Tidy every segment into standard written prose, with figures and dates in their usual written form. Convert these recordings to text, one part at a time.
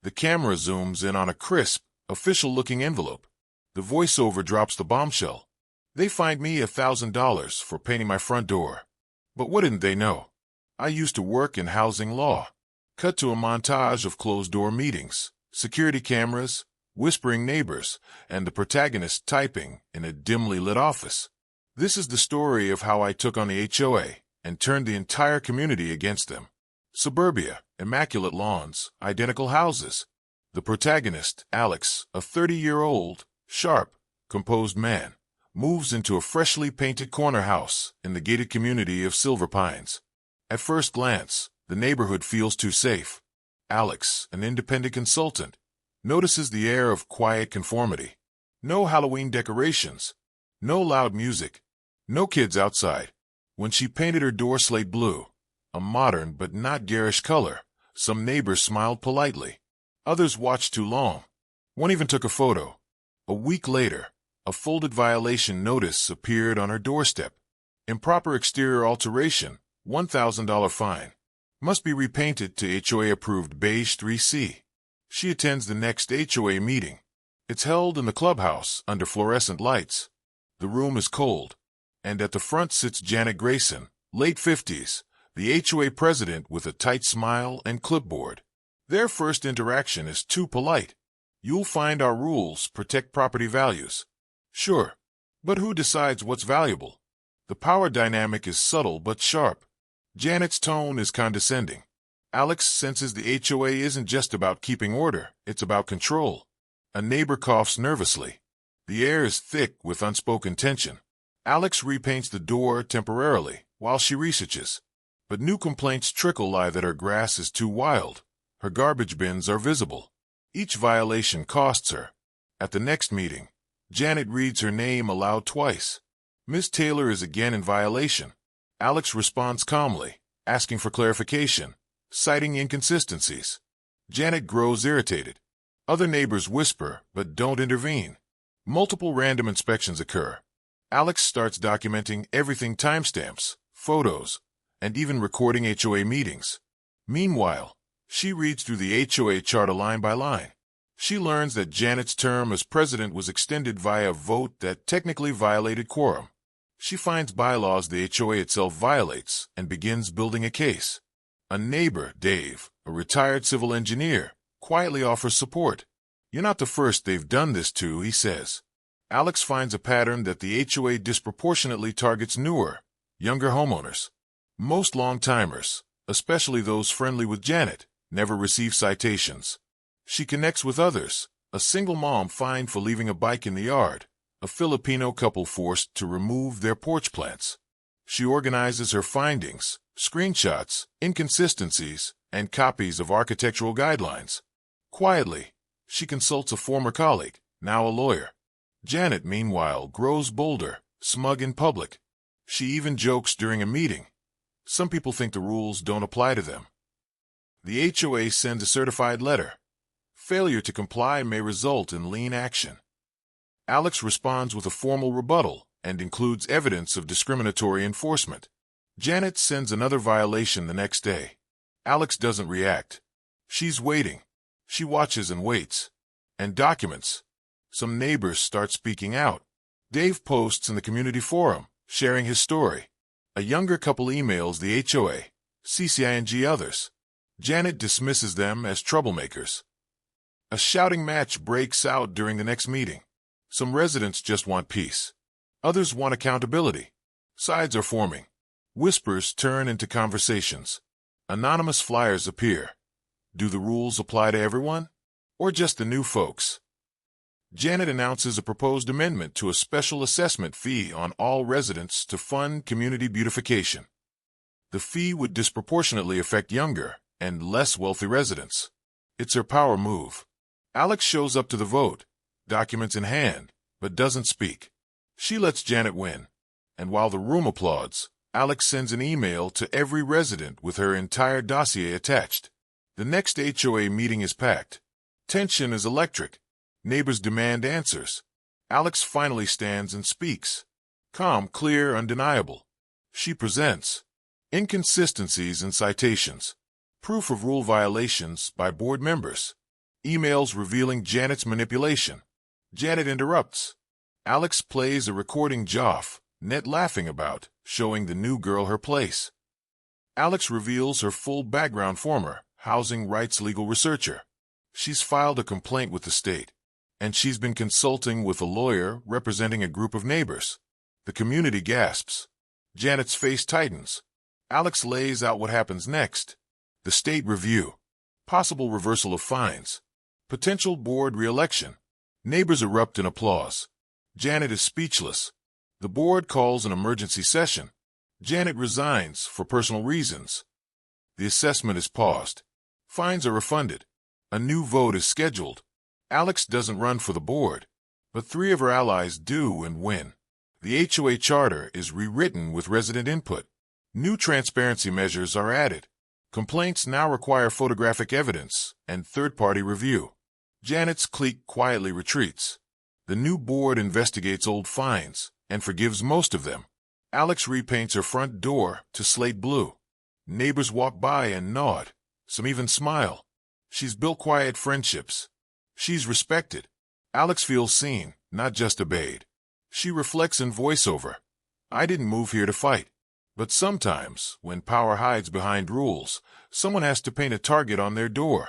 The camera zooms in on a crisp, official-looking envelope. The voiceover drops the bombshell. They fined me $1,000 for painting my front door. But what didn't they know? I used to work in housing law. Cut to a montage of closed-door meetings, security cameras, whispering neighbors, and the protagonist typing in a dimly lit office. This is the story of how I took on the HOA and turned the entire community against them. Suburbia, immaculate lawns, identical houses. The protagonist, Alex, a 30-year-old, sharp, composed man, moves into a freshly painted corner house in the gated community of Silver Pines. At first glance, the neighborhood feels too safe. Alex, an independent consultant, notices the air of quiet conformity. No Halloween decorations, no loud music, no kids outside. When she painted her door slate blue, a modern but not garish color, some neighbors smiled politely. Others watched too long. One even took a photo. A week later, a folded violation notice appeared on her doorstep. Improper exterior alteration, $1,000 fine. Must be repainted to HOA-approved beige 3C. She attends the next HOA meeting. It's held in the clubhouse under fluorescent lights. The room is cold, and at the front sits Janet Grayson, late 50s, the HOA president with a tight smile and clipboard. Their first interaction is too polite. You'll find our rules protect property values. Sure, but who decides what's valuable? The power dynamic is subtle but sharp. Janet's tone is condescending. Alex senses the HOA isn't just about keeping order, it's about control. A neighbor coughs nervously. The air is thick with unspoken tension. Alex repaints the door temporarily while she researches. But new complaints trickle that her grass is too wild. Her garbage bins are visible. Each violation costs her. At the next meeting, Janet reads her name aloud twice. Miss Taylor is again in violation. Alex responds calmly, asking for clarification, citing inconsistencies. Janet grows irritated. Other neighbors whisper but don't intervene. Multiple random inspections occur. Alex starts documenting everything: timestamps, photos, and even recording HOA meetings. Meanwhile, she reads through the HOA charter line by line. She learns that Janet's term as president was extended via a vote that technically violated quorum. She finds bylaws the HOA itself violates and begins building a case. A neighbor, Dave, a retired civil engineer, quietly offers support. You're not the first they've done this to, he says. Alex finds a pattern that the HOA disproportionately targets newer, younger homeowners. Most long-timers, especially those friendly with Janet, never receive citations. She connects with others, a single mom fined for leaving a bike in the yard, a Filipino couple forced to remove their porch plants. She organizes her findings, screenshots, inconsistencies, and copies of architectural guidelines. Quietly, she consults a former colleague, now a lawyer. Janet, meanwhile, grows bolder, smug in public. She even jokes during a meeting. Some people think the rules don't apply to them. The HOA sends a certified letter. Failure to comply may result in lien action. Alex responds with a formal rebuttal and includes evidence of discriminatory enforcement. Janet sends another violation the next day. Alex doesn't react. She's waiting. She watches and waits. And documents. Some neighbors start speaking out. Dave posts in the community forum, sharing his story. A younger couple emails the HOA, CCing others. Janet dismisses them as troublemakers. A shouting match breaks out during the next meeting. Some residents just want peace. Others want accountability. Sides are forming. Whispers turn into conversations. Anonymous flyers appear. Do the rules apply to everyone? Or just the new folks? Janet announces a proposed amendment to a special assessment fee on all residents to fund community beautification. The fee would disproportionately affect younger and less wealthy residents. It's her power move. Alex shows up to the vote, documents in hand, but doesn't speak. She lets Janet win. And while the room applauds, Alex sends an email to every resident with her entire dossier attached. The next HOA meeting is packed. Tension is electric. Neighbors demand answers. Alex finally stands and speaks. Calm, clear, undeniable. She presents inconsistencies and citations. Proof of rule violations by board members. Emails revealing Janet's manipulation. Janet interrupts. Alex plays a recording Joff, net laughing about, showing the new girl her place. Alex reveals her full background, former housing rights legal researcher. She's filed a complaint with the state, and she's been consulting with a lawyer representing a group of neighbors. The community gasps. Janet's face tightens. Alex lays out what happens next. The state review. Possible reversal of fines. Potential board re-election. Neighbors erupt in applause. Janet is speechless. The board calls an emergency session. Janet resigns for personal reasons. The assessment is paused. Fines are refunded. A new vote is scheduled. Alex doesn't run for the board, but 3 of her allies do and win. The HOA charter is rewritten with resident input. New transparency measures are added. Complaints now require photographic evidence and third-party review. Janet's clique quietly retreats. The new board investigates old fines and forgives most of them. Alex repaints her front door to slate blue. Neighbors walk by and nod. Some even smile. She's built quiet friendships. She's respected. Alex feels seen, not just obeyed. She reflects in voiceover. I didn't move here to fight. But sometimes, when power hides behind rules, someone has to paint a target on their door.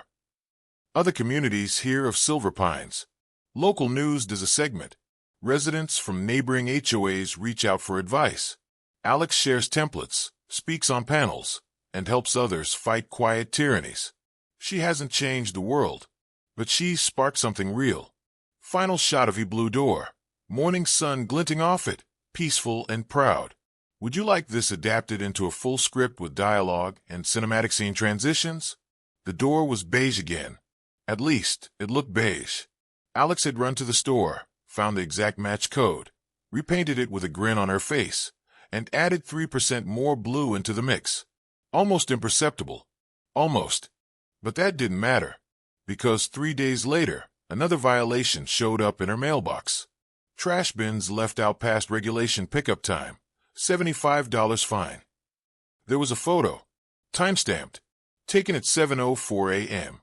Other communities hear of Silver Pines. Local news does a segment. Residents from neighboring HOAs reach out for advice. Alex shares templates, speaks on panels, and helps others fight quiet tyrannies. She hasn't changed the world, but she's sparked something real. Final shot of a blue door. Morning sun glinting off it, peaceful and proud. Would you like this adapted into a full script with dialogue and cinematic scene transitions? The door was beige again. At least, it looked beige. Alex had run to the store, found the exact match code, repainted it with a grin on her face, and added 3% more blue into the mix. Almost imperceptible. Almost. But that didn't matter, because 3 days later, another violation showed up in her mailbox. Trash bins left out past regulation pickup time. $75 fine. There was a photo, time-stamped, taken at 7:04 a.m.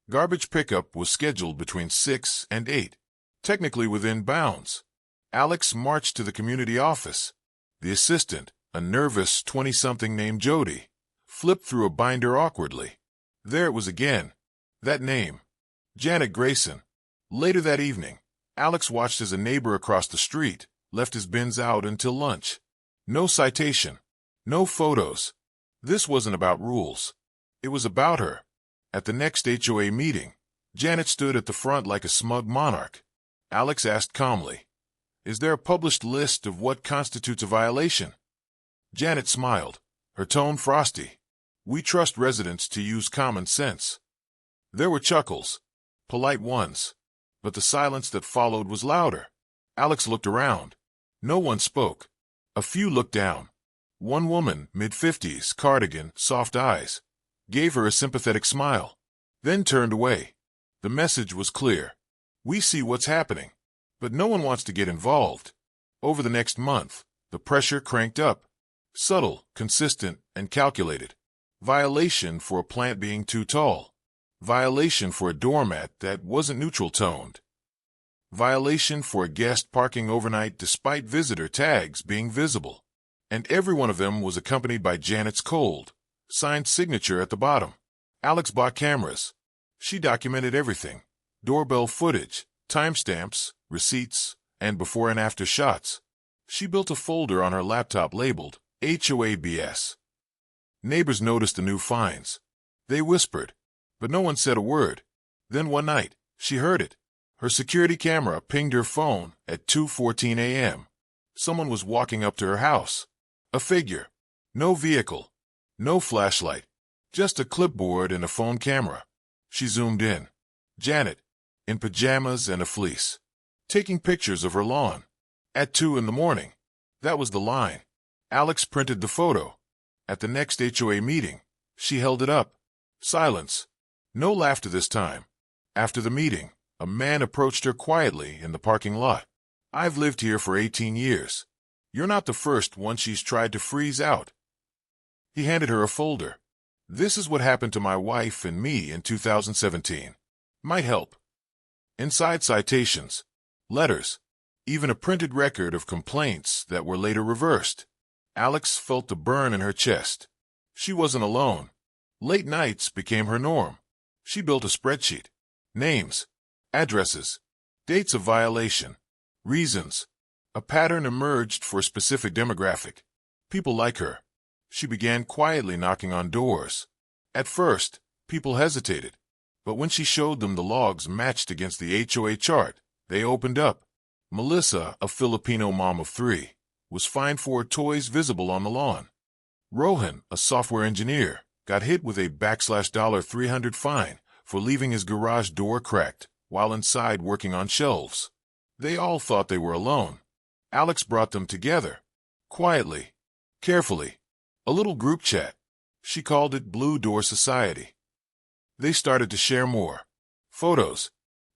Garbage pickup was scheduled between 6 and 8, technically within bounds. Alex marched to the community office. The assistant, a nervous 20-something named Jody, flipped through a binder awkwardly. There it was again. That name. Janet Grayson. Later that evening, Alex watched as a neighbor across the street left his bins out until lunch. No citation. No photos. This wasn't about rules. It was about her. At the next HOA meeting, Janet stood at the front like a smug monarch. Alex asked calmly, "Is there a published list of what constitutes a violation?" Janet smiled, her tone frosty. "We trust residents to use common sense." There were chuckles, polite ones, but the silence that followed was louder. Alex looked around. No one spoke. A few looked down. One woman, mid-50s, cardigan, soft eyes, gave her a sympathetic smile, then turned away. The message was clear. We see what's happening, but no one wants to get involved. Over the next month, the pressure cranked up. Subtle, consistent, and calculated. Violation for a plant being too tall. Violation for a doormat that wasn't neutral-toned. Violation for a guest parking overnight despite visitor tags being visible. And every one of them was accompanied by Janet's cold, signed signature at the bottom. Alex bought cameras. She documented everything. Doorbell footage, timestamps, receipts, and before and after shots. She built a folder on her laptop labeled HOA BS. Neighbors noticed the new fines. They whispered, but no one said a word. Then one night, she heard it. Her security camera pinged her phone at 2:14 a.m. Someone was walking up to her house. A figure. No vehicle. No flashlight. Just a clipboard and a phone camera. She zoomed in. Janet, in pajamas and a fleece, taking pictures of her lawn. At 2 in the morning. That was the line. Alex printed the photo. At the next HOA meeting, she held it up. Silence. No laughter this time. After the meeting, a man approached her quietly in the parking lot. "I've lived here for 18 years. You're not the first one she's tried to freeze out." He handed her a folder. "This is what happened to my wife and me in 2017. Might help. Inside citations, letters, even a printed record of complaints that were later reversed. Alex felt the burn in her chest. She wasn't alone. Late nights became her norm. She built a spreadsheet. Names, addresses, dates of violation, reasons. A pattern emerged for a specific demographic. People like her. She began quietly knocking on doors. At first, people hesitated. But when she showed them the logs matched against the HOA chart, they opened up. Melissa, a Filipino mom of 3, was fined for toys visible on the lawn. Rohan, a software engineer, got hit with a $300 fine for leaving his garage door cracked while inside working on shelves. They all thought they were alone. Alex brought them together. Quietly. Carefully. A little group chat. She called it Blue Door Society. They started to share more. Photos.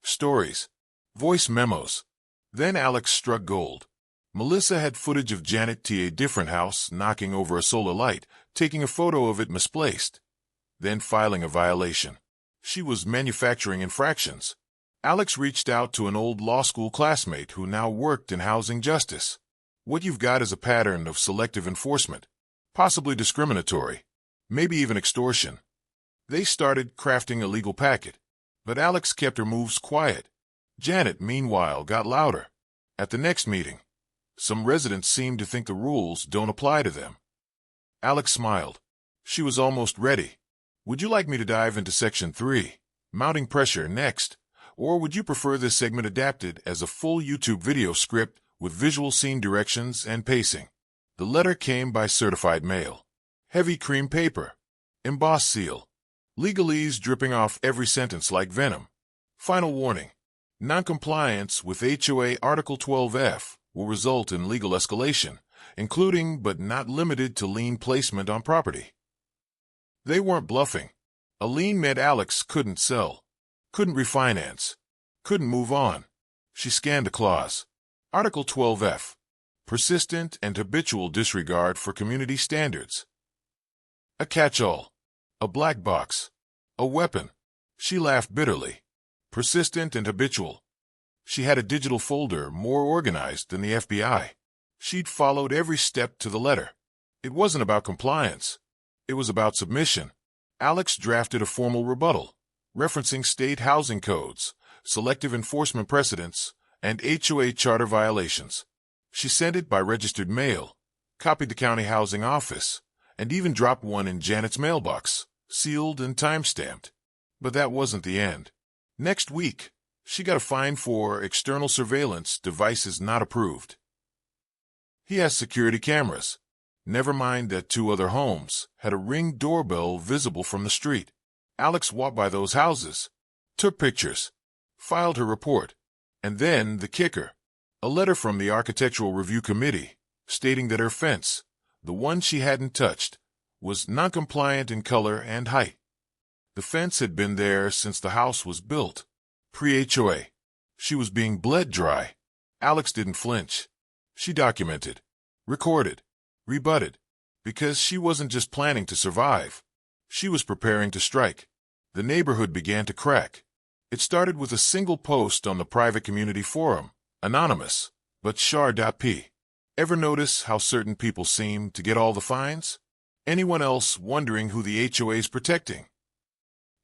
Stories. Voice memos. Then Alex struck gold. Melissa had footage of Janet T. a different house knocking over a solar light, taking a photo of it misplaced, then filing a violation. She was manufacturing infractions. Alex reached out to an old law school classmate who now worked in housing justice. What you've got is a pattern of selective enforcement, possibly discriminatory, maybe even extortion. They started crafting a legal packet, but Alex kept her moves quiet. Janet, meanwhile, got louder. At the next meeting, some residents seemed to think the rules don't apply to them. Alex smiled. She was almost ready. Would you like me to dive into Section 3, mounting pressure, next? Or would you prefer this segment adapted as a full YouTube video script with visual scene directions and pacing? The letter came by certified mail. Heavy cream paper. Embossed seal. Legalese dripping off every sentence like venom. Final warning. Noncompliance with HOA Article 12F will result in legal escalation, including but not limited to lien placement on property. They weren't bluffing. A lien meant Alex couldn't sell, couldn't refinance, couldn't move on. She scanned the clause. Article 12F. Persistent and habitual disregard for community standards. A catch-all. A black box. A weapon. She laughed bitterly. Persistent and habitual. She had a digital folder more organized than the FBI. She'd followed every step to the letter. It wasn't about compliance. It was about submission. Alex drafted a formal rebuttal, referencing state housing codes, selective enforcement precedents, and HOA charter violations. She sent it by registered mail, copied the county housing office, and even dropped one in Janet's mailbox, sealed and time-stamped. But that wasn't the end. Next week, she got a fine for external surveillance devices not approved. He has security cameras. Never mind that 2 other homes had a Ring doorbell visible from the street. Alex walked by those houses, took pictures, filed her report, and then the kicker. A letter from the Architectural Review Committee stating that her fence, the one she hadn't touched, was non-compliant in color and height. The fence had been there since the house was built, pre-HOA. She was being bled dry. Alex didn't flinch. She documented, recorded, rebutted, because she wasn't just planning to survive. She was preparing to strike. The neighborhood began to crack. It started with a single post on the private community forum, anonymous, but char.p. Ever notice how certain people seem to get all the fines? Anyone else wondering who the HOA is protecting?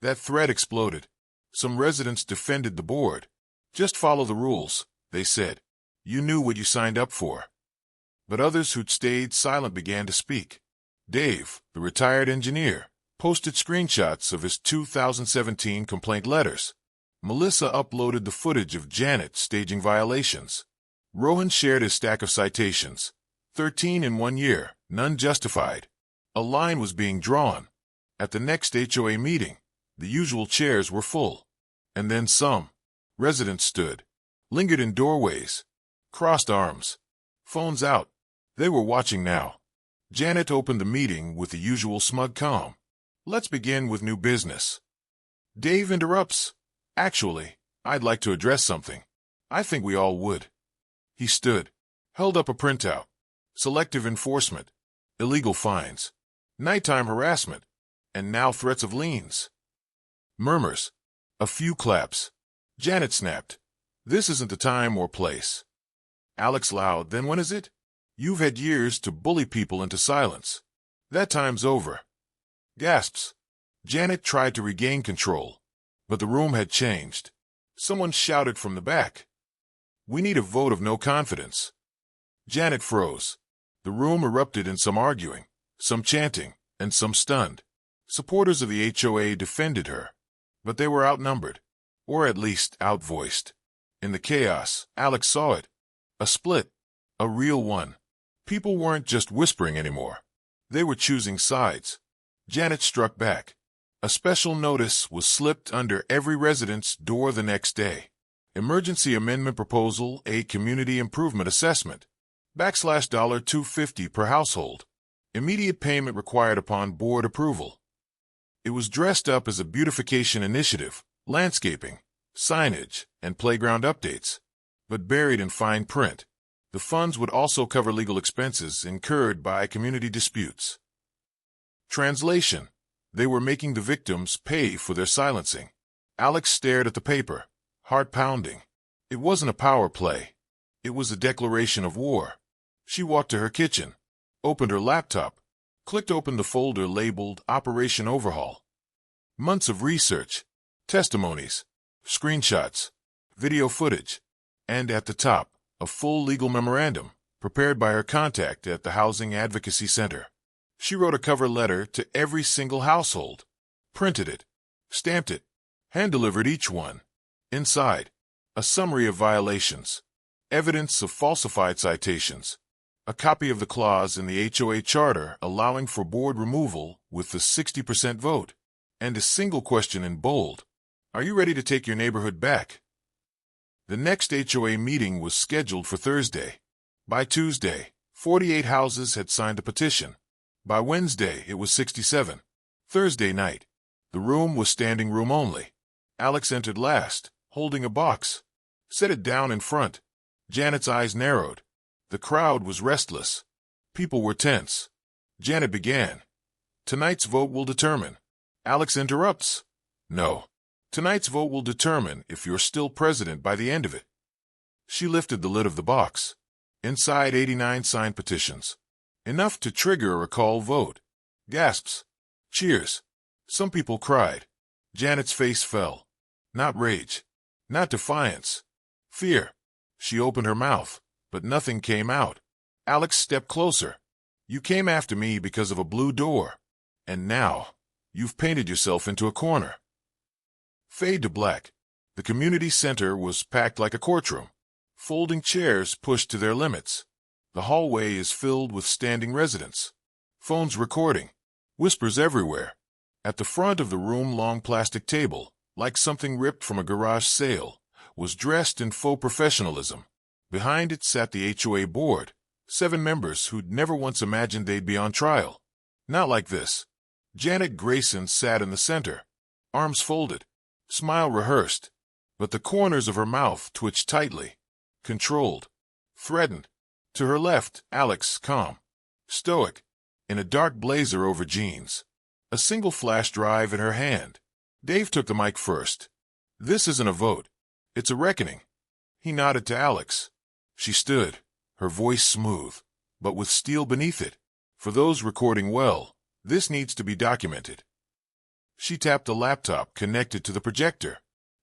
That thread exploded. Some residents defended the board. Just follow the rules, they said. You knew what you signed up for. But others who'd stayed silent began to speak. Dave, the retired engineer, posted screenshots of his 2017 complaint letters. Melissa uploaded the footage of Janet staging violations. Rohan shared his stack of citations. 13 in 1 year, none justified. A line was being drawn. At the next HOA meeting, the usual chairs were full. And then some. Residents stood, lingered in doorways, crossed arms, phones out. They were watching now. Janet opened the meeting with the usual smug calm. Let's begin with new business. Dave interrupts. Actually, I'd like to address something. I think we all would. He stood, held up a printout. Selective enforcement, illegal fines, nighttime harassment, and now threats of liens. Murmurs. A few claps. Janet snapped. This isn't the time or place. Alex loud. Then when is it? You've had years to bully people into silence. That time's over. Gasps. Janet tried to regain control, but the room had changed. Someone shouted from the back. We need a vote of no confidence. Janet froze. The room erupted in some arguing, some chanting, and some stunned. Supporters of the HOA defended her, but they were outnumbered, or at least outvoiced. In the chaos, Alex saw it. A split. A real one. People weren't just whispering anymore. They were choosing sides. Janet struck back. A special notice was slipped under every resident's door the next day. Emergency Amendment Proposal, a Community Improvement Assessment. $250 per household. Immediate payment required upon board approval. It was dressed up as a beautification initiative, landscaping, signage, and playground updates. But buried in fine print, the funds would also cover legal expenses incurred by community disputes. Translation. They were making the victims pay for their silencing. Alex stared at the paper, heart pounding. It wasn't a power play. It was a declaration of war. She walked to her kitchen, opened her laptop, clicked open the folder labeled Operation Overhaul. Months of research, testimonies, screenshots, video footage, and at the top, a full legal memorandum prepared by her contact at the Housing Advocacy Center. She wrote a cover letter to every single household, printed it, stamped it, hand-delivered each one. Inside, a summary of violations, evidence of falsified citations, a copy of the clause in the HOA charter allowing for board removal with the 60% vote, and a single question in bold. Are you ready to take your neighborhood back? The next HOA meeting was scheduled for Thursday. By Tuesday, 48 houses had signed the petition. By Wednesday, it was 67. Thursday night, the room was standing room only. Alex entered last, holding a box. Set it down in front. Janet's eyes narrowed. The crowd was restless. People were tense. Janet began. Tonight's vote will determine. Alex interrupts. No. Tonight's vote will determine if you're still president by the end of it. She lifted the lid of the box. Inside 89 signed petitions. Enough to trigger a recall vote. Gasps. Cheers. Some people cried. Janet's face fell. Not rage. Not defiance. Fear. She opened her mouth, but nothing came out. Alex stepped closer. You came after me because of a blue door. And now, you've painted yourself into a corner. Fade to black. The community center was packed like a courtroom. Folding chairs pushed to their limits. The hallway is filled with standing residents. Phones recording. Whispers everywhere. At the front of the room, long plastic table, like something ripped from a garage sale, was dressed in faux professionalism. Behind it sat the HOA board, 7 members who'd never once imagined they'd be on trial. Not like this. Janet Grayson sat in the center, arms folded, smile rehearsed, but the corners of her mouth twitched tightly, controlled, threatened. To her left, Alex, calm, stoic, in a dark blazer over jeans, a single flash drive in her hand. Dave took the mic first. This isn't a vote. It's a reckoning. He nodded to Alex. She stood, her voice smooth, but with steel beneath it. For those recording well, this needs to be documented. She tapped a laptop connected to the projector.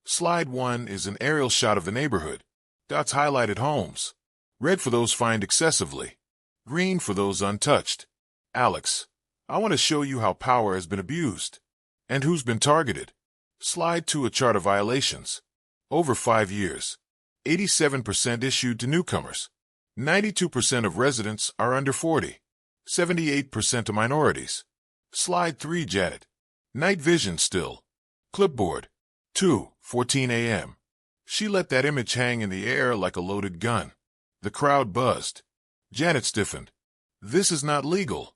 Slide 1 is an aerial shot of the neighborhood. Dots highlighted homes. Red for those fined excessively. Green for those untouched. Alex, I want to show you how power has been abused. And who's been targeted. Slide 2, a chart of violations. Over 5 years. 87% issued to newcomers. 92% of residents are under 40. 78% to minorities. Slide 3, Janet. Night vision still. Clipboard. 2:14 a.m. She let that image hang in the air like a loaded gun. The crowd buzzed. Janet stiffened. This is not legal.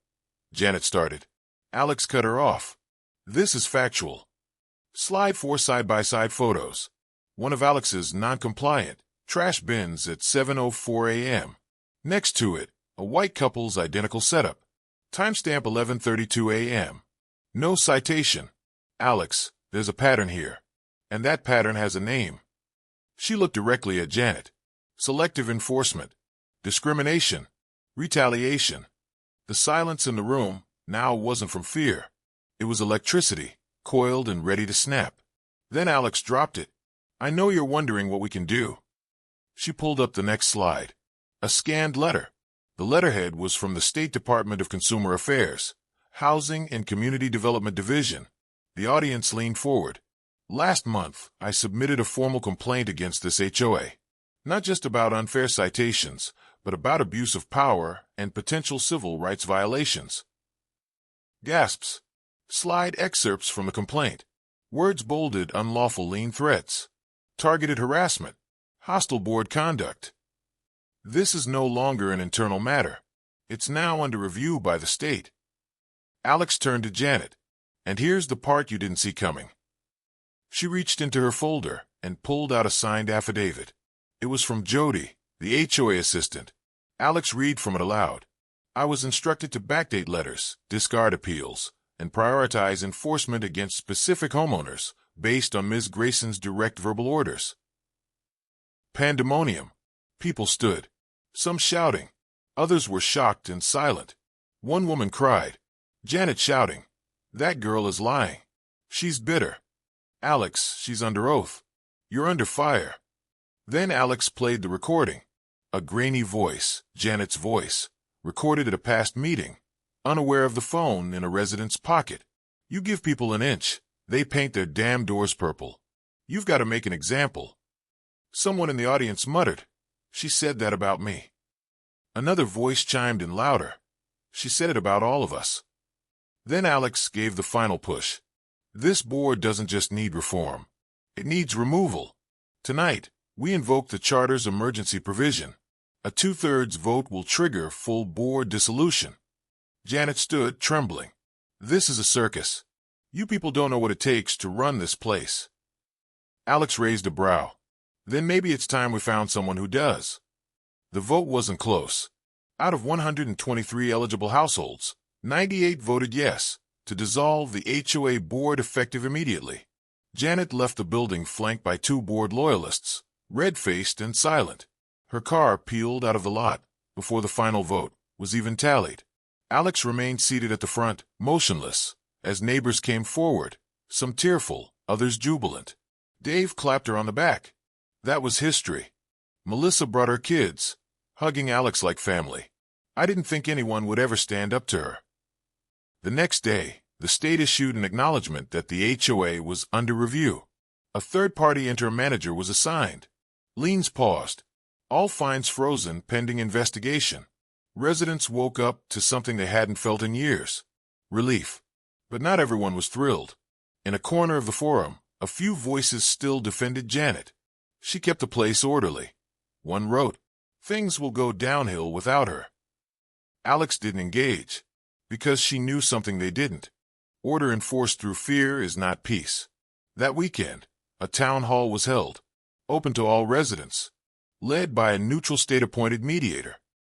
Janet started. Alex cut her off. This is factual. Slide 4, side-by-side photos. One of Alex's non-compliant trash bins at 7:04 a.m. Next to it, a white couple's identical setup. Timestamp 11:32 a.m. No citation. Alex, there's a pattern here. And that pattern has a name. She looked directly at Janet. Selective enforcement. Discrimination. Retaliation. The silence in the room now wasn't from fear. It was electricity, coiled and ready to snap. Then Alex dropped it. I know you're wondering what we can do. She pulled up the next slide. A scanned letter. The letterhead was from the State Department of Consumer Affairs, Housing and Community Development Division. The audience leaned forward. Last month, I submitted a formal complaint against this HOA. Not just about unfair citations, but about abuse of power and potential civil rights violations. Gasps. Slide excerpts from the complaint. Words bolded: unlawful lien threats, targeted harassment, hostile board conduct. This is no longer an internal matter. It's now under review by the state. Alex turned to Janet. And here's the part you didn't see coming. She reached into her folder and pulled out a signed affidavit. It was from Jody, the HOA assistant. Alex read from it aloud. I was instructed to backdate letters, discard appeals, and prioritize enforcement against specific homeowners based on Ms. Grayson's direct verbal orders. Pandemonium. People stood, some shouting. Others were shocked and silent. One woman cried. Janet shouting, "That girl is lying. She's bitter. Alex, she's under oath. You're under fire." Then Alex played the recording. A grainy voice, Janet's voice, recorded at a past meeting, unaware of the phone in a resident's pocket. You give people an inch, they paint their damn doors purple. You've got to make an example. Someone in the audience muttered, "She said that about me." Another voice chimed in louder. "She said it about all of us." Then Alex gave the final push. This board doesn't just need reform. It needs removal. Tonight, we invoke the Charter's emergency provision. A 2/3 vote will trigger full board dissolution. Janet stood, trembling. This is a circus. You people don't know what it takes to run this place. Alex raised a brow. Then maybe it's time we found someone who does. The vote wasn't close. Out of 123 eligible households, 98 voted yes, to dissolve the HOA board effective immediately. Janet left the building flanked by 2 board loyalists, red-faced and silent. Her car peeled out of the lot before the final vote was even tallied. Alex remained seated at the front, motionless, as neighbors came forward, some tearful, others jubilant. Dave clapped her on the back. That was history. Melissa brought her kids, hugging Alex like family. I didn't think anyone would ever stand up to her. The next day, the state issued an acknowledgement that the HOA was under review. A third-party interim manager was assigned. Liens paused. All fines frozen pending investigation. Residents woke up to something they hadn't felt in years. Relief. But not everyone was thrilled. In a corner of the forum, a few voices still defended Janet. She kept the place orderly. One wrote, "Things will go downhill without her." Alex didn't engage, because she knew something they didn't. Order enforced through fear is not peace. That weekend, a town hall was held, open to all residents, led by a neutral state-appointed mediator.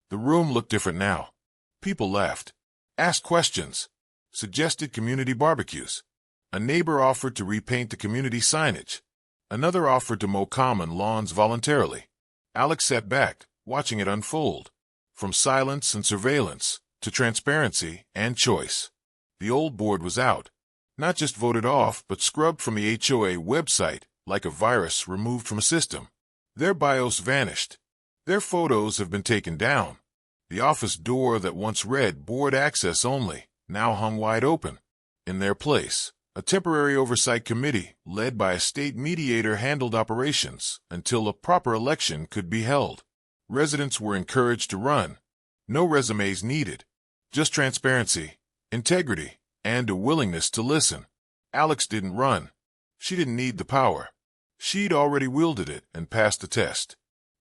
The room looked different now. People laughed, asked questions, suggested community barbecues. A neighbor offered to repaint the community signage. Another offered to mow common lawns voluntarily. Alex sat back, watching it unfold, from silence and surveillance to transparency and choice. The old board was out, not just voted off, but scrubbed from the HOA website like a virus removed from a system. Their bios vanished. Their photos have been taken down. The office door that once read "board access only" now hung wide open. In their place, a temporary oversight committee led by a state mediator handled operations until a proper election could be held. Residents were encouraged to run. No resumes needed, just transparency, integrity, and a willingness to listen. Alex didn't run. She didn't need the power. She'd already wielded it and passed the test.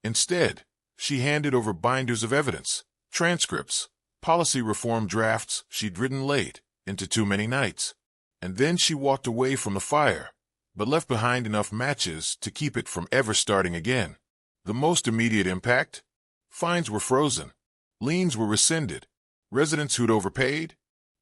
Instead, she handed over binders of evidence, transcripts, policy reform drafts she'd written late, into too many nights. And then she walked away from the fire, but left behind enough matches to keep it from ever starting again. The most immediate impact? Fines were frozen. Liens were rescinded. Residents who'd overpaid?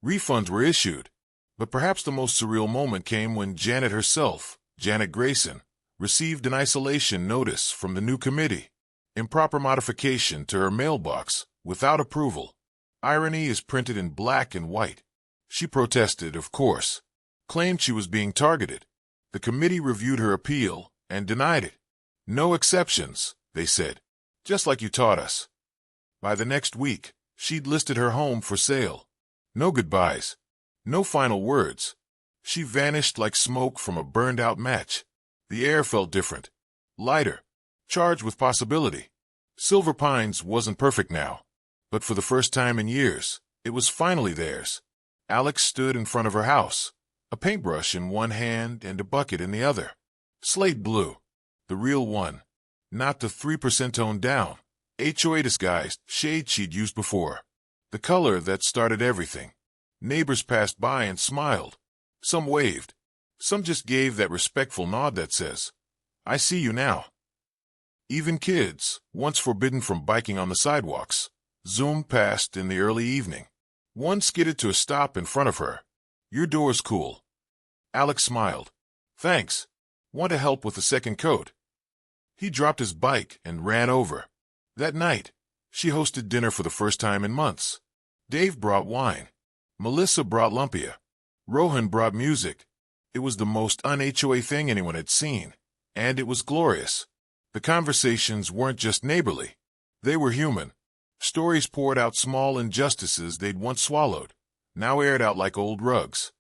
Refunds were issued. But perhaps the most surreal moment came when Janet herself, Janet Grayson, received an isolation notice from the new committee. Improper modification to her mailbox without approval. Irony is printed in black and white. She protested, of course. Claimed she was being targeted. The committee reviewed her appeal and denied it. No exceptions, they said. Just like you taught us. By the next week, she'd listed her home for sale. No goodbyes. No final words. She vanished like smoke from a burned-out match. The air felt different. Lighter. Charged with possibility. Silver Pines wasn't perfect now. But for the first time in years, it was finally theirs. Alex stood in front of her house. A paintbrush in one hand and a bucket in the other. Slate blue. The real one. Not the 3% toned down, HOA disguised shade she'd used before. The color that started everything. Neighbors passed by and smiled. Some waved. Some just gave that respectful nod that says, "I see you now." Even kids, once forbidden from biking on the sidewalks, zoomed past in the early evening. One skidded to a stop in front of her. "Your door's cool." Alex smiled. "Thanks. Want to help with the second coat?" He dropped his bike and ran over. That night, she hosted dinner for the first time in months. Dave brought wine. Melissa brought lumpia. Rohan brought music. It was the most un-HOA thing anyone had seen, and it was glorious. The conversations weren't just neighborly. They were human. Stories poured out small injustices they'd once swallowed, now aired out like old rugs.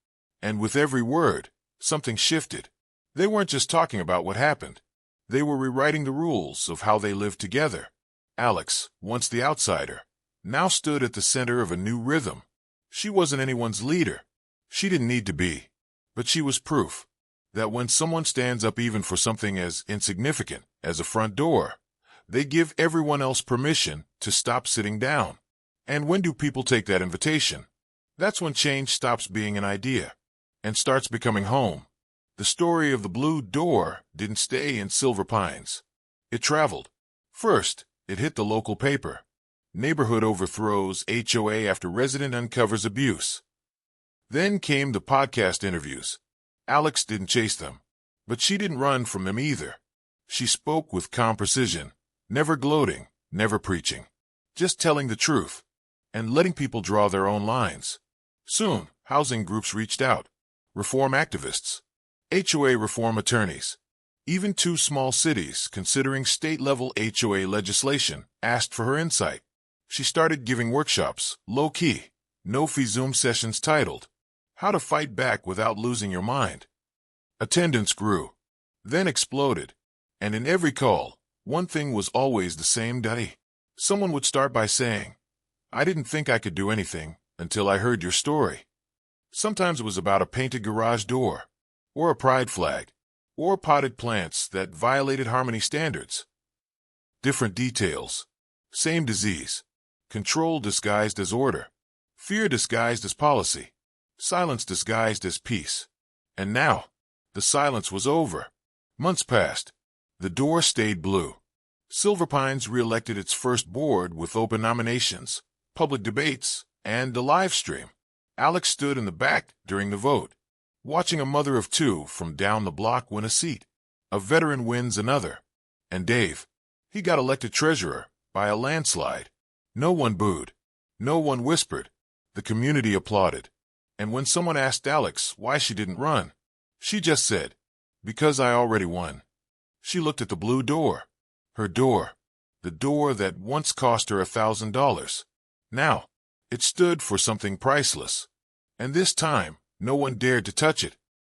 And with every word, something shifted. They weren't just talking about what happened. They were rewriting the rules of how they lived together. Alex, once the outsider, now stood at the center of a new rhythm. She wasn't anyone's leader. She didn't need to be. But she was proof that when someone stands up even for something as insignificant as a front door, they give everyone else permission to stop sitting down. And when do people take that invitation? That's when change stops being an idea and starts becoming home. The story of the blue door didn't stay in Silver Pines. It traveled. First, it hit the local paper. Neighborhood overthrows HOA after resident uncovers abuse. Then came the podcast interviews. Alex didn't chase them, but she didn't run from them either. She spoke with calm precision, never gloating, never preaching, just telling the truth and letting people draw their own lines. Soon, housing groups reached out. Reform activists, HOA reform attorneys, even two small cities considering state-level HOA legislation asked for her insight. She started giving workshops, low-key, no-fee Zoom sessions titled, "How to Fight Back Without Losing Your Mind." Attendance grew, then exploded, and in every call, one thing was always the same day. Someone would start by saying, "I didn't think I could do anything until I heard your story." Sometimes it was about a painted garage door, or a pride flag, or potted plants that violated harmony standards. Different details. Same disease. Control disguised as order. Fear disguised as policy. Silence disguised as peace. And now, the silence was over. Months passed. The door stayed blue. Silver Pines re-elected its first board with open nominations, public debates, and a live stream. Alex stood in the back during the vote, watching a mother of two from down the block win a seat. A veteran wins another. And Dave, he got elected treasurer by a landslide. No one booed. No one whispered. The community applauded. And when someone asked Alex why she didn't run, she just said, "Because I already won." She looked at the blue door. Her door. The door that once cost her $1,000. Now, it stood for something priceless. And this time, no one dared to touch it.